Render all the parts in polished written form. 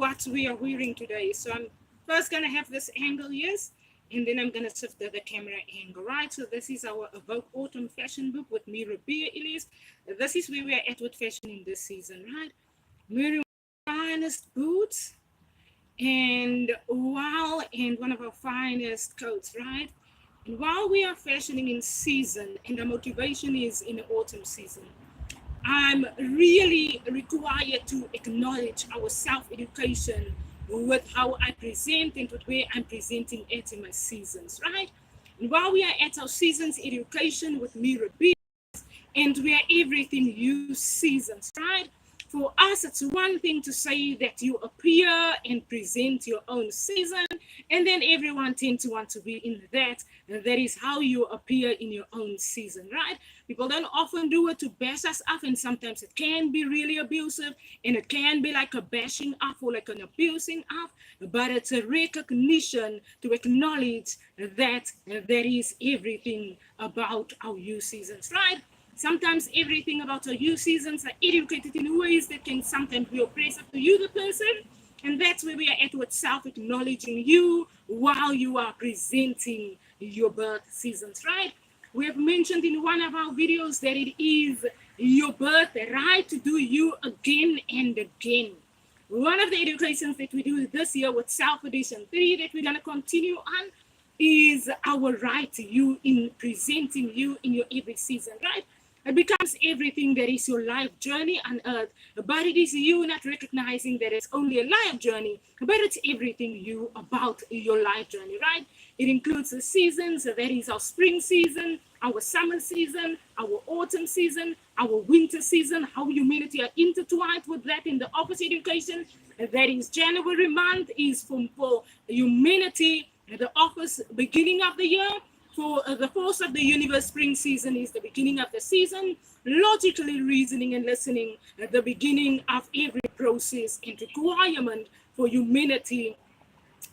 what we are wearing today. So I'm first going to have this angle, yes, and then I'm going to shift the camera angle, right? So this is our Evoke Autumn Fashion Book with me, Ribea, Elise. This is where we are at with fashion in this season, right? Wearing finest boots and one of our finest coats, right? And while we are fashioning in season and the motivation is in the autumn season, I'm really required to acknowledge our self-education with how I present and with where I'm presenting it in my seasons, right? And while we are at our seasons education with Mira B, and we are everything you seasons, right? For us, it's one thing to say that you appear and present your own season, and then everyone tends to want to be in that. And that is how you appear in your own season, right? People don't often do it to bash us up, and sometimes it can be really abusive, and it can be like a bashing up or like an abusing up, but it's a recognition to acknowledge that there is everything about our you seasons, right? Sometimes everything about our you seasons are educated in ways that can sometimes be oppressive to you, the person. And that's where we are at with self-acknowledging you while you are presenting your birth seasons, right? We have mentioned in one of our videos that it is your birthright to do you again and again. One of the educations that we do this year with Self Edition 3 that we're going to continue on is our right to you in presenting you in your every season, right? It becomes everything that is your life journey on earth, but it is you not recognizing that it's only a life journey, but it's everything you about your life journey, right? It includes the seasons, that is our spring season, our summer season, our autumn season, our winter season, how humanity are intertwined with that in the office education. That is January month is for humanity, the office beginning of the year. For the force of the universe, spring season is the beginning of the season. Logically reasoning and listening at the beginning of every process and requirement for humanity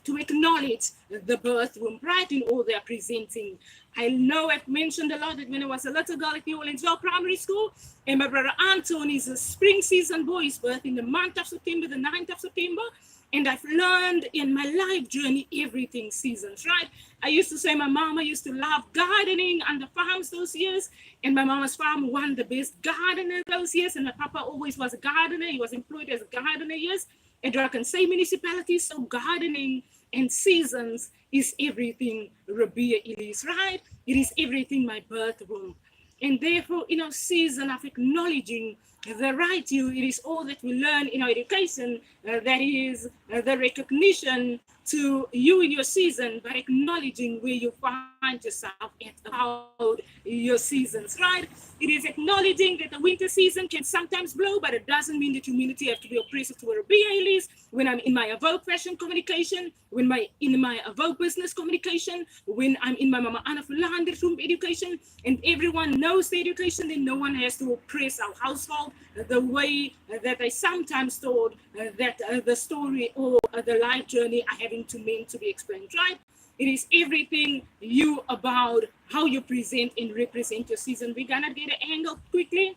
to acknowledge the birth womb, right, in all they are presenting. I know I've mentioned a lot that when I was a little girl at New Orleans Primary School, and my brother Anton is a spring season boy, his birth in the month of September, the 9th of September. And I've learned in my life journey everything seasons, right? I used to say my mama used to love gardening on the farms those years, and my mama's farm won the best gardener those years, and my papa always was a gardener. He was employed as a gardener, yes. And I can say municipalities, so gardening and seasons is everything, Ribea Elise, right? It is everything my birth womb. And therefore, in our season of acknowledging the right you, it is all that we learn in our education, that is the recognition to you in your season, by acknowledging where you find yourself at about your seasons, right? It is acknowledging that the winter season can sometimes blow, but it doesn't mean that humility have to be oppressive to a Ribea Elise. When I'm in my Evoke fashion communication, when in my Evoke business communication, when I'm in my Mama Anna Philander room education, and everyone knows the education, then no one has to oppress our household the way that I sometimes thought that the story or the life journey are having to mean to be explained, right? It is everything you about how you present and represent your season. We're gonna get an angle quickly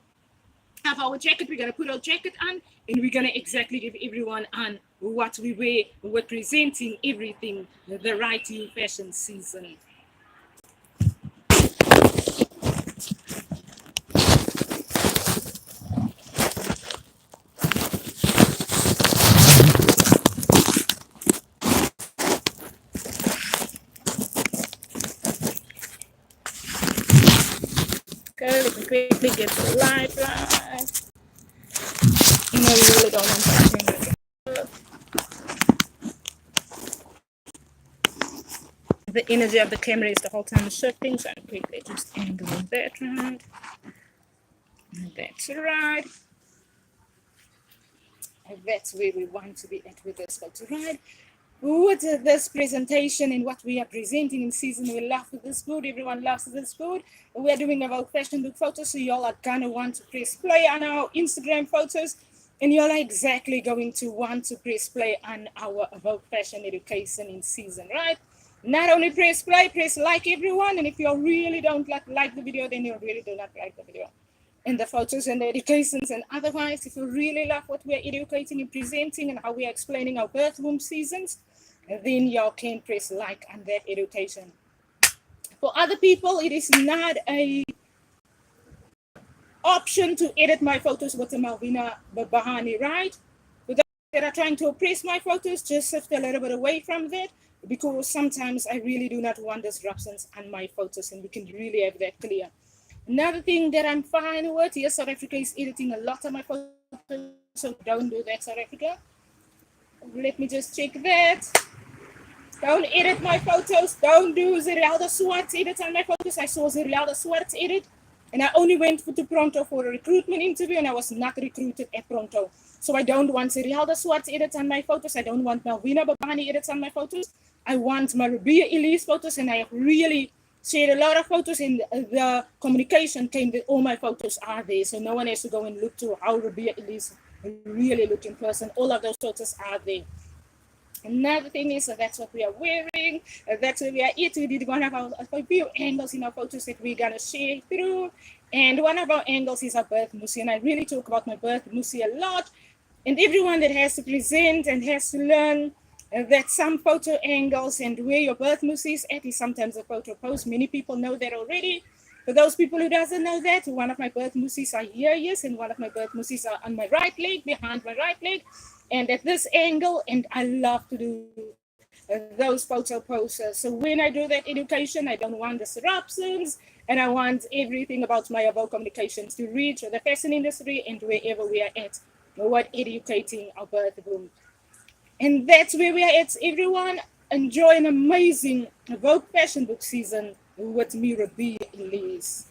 of our jacket. We're gonna put our jacket on, and we're gonna exactly give everyone on what we wear. We're presenting everything the right you fashion season. Okay, let me quickly get the light right. You know, you really don't want to change it. The energy of the camera is the whole time shifting, so I'm quickly just angling that right. That's right. And that's where we want to be at with this photo, right? With this presentation and what we are presenting in season, we love this food. Everyone loves this food. We're doing about fashion book photos, so y'all are gonna want to press play on our Instagram photos, and y'all are exactly going to want to press play on our about fashion education in season, right? Not only press play, press like everyone, and if you really don't like the video, then you really do not like the video. and the photos and the educations. And otherwise, if you really love what we're educating and presenting and how we're explaining our birth womb seasons, then y'all can press like on that education. For other people, it is not a option to edit my photos with the Malvina Bahani, right? For those that are trying to oppress my photos, just shift a little bit away from that, because sometimes I really do not want disruptions on my photos, and we can really have that clear. Another thing that I'm fine with, yes, South Africa is editing a lot of my photos, so don't do that, South Africa. Let me just check that. Don't edit my photos. Don't do Zerelda Swartz edit on my photos. I saw Zerelda Swartz edit, and I only went to Pronto for a recruitment interview, and I was not recruited at Pronto. So I don't want Zerelda Swartz edits on my photos. I don't want Malvina Babani edits on my photos. I want my Ribea Elise photos, and I have really shared a lot of photos, and the communication came that all my photos are there. So no one has to go and look to how Ribea Elise really look in person. All of those photos are there. Another thing is, that's what we are wearing. That's where we are eating. We did one of our few angles in our photos that we're going to share through. And one of our angles is our birth musi. And I really talk about my birth musi a lot. And everyone that has to present and has to learn that some photo angles and where your birth musi is at is sometimes a photo post. Many people know that already. For those people who doesn't know that, one of my birth musis are here, yes, and one of my birth musis are on my right leg, behind my right leg, and at this angle, and I love to do those photo poses. So when I do that education, I don't want disruptions, and I want everything about my about communications to reach the fashion industry and wherever we are at, what educating our birth womb. And that's where we are at, everyone. Enjoy an amazing Vogue Fashion Book season with me, Ribea Elise.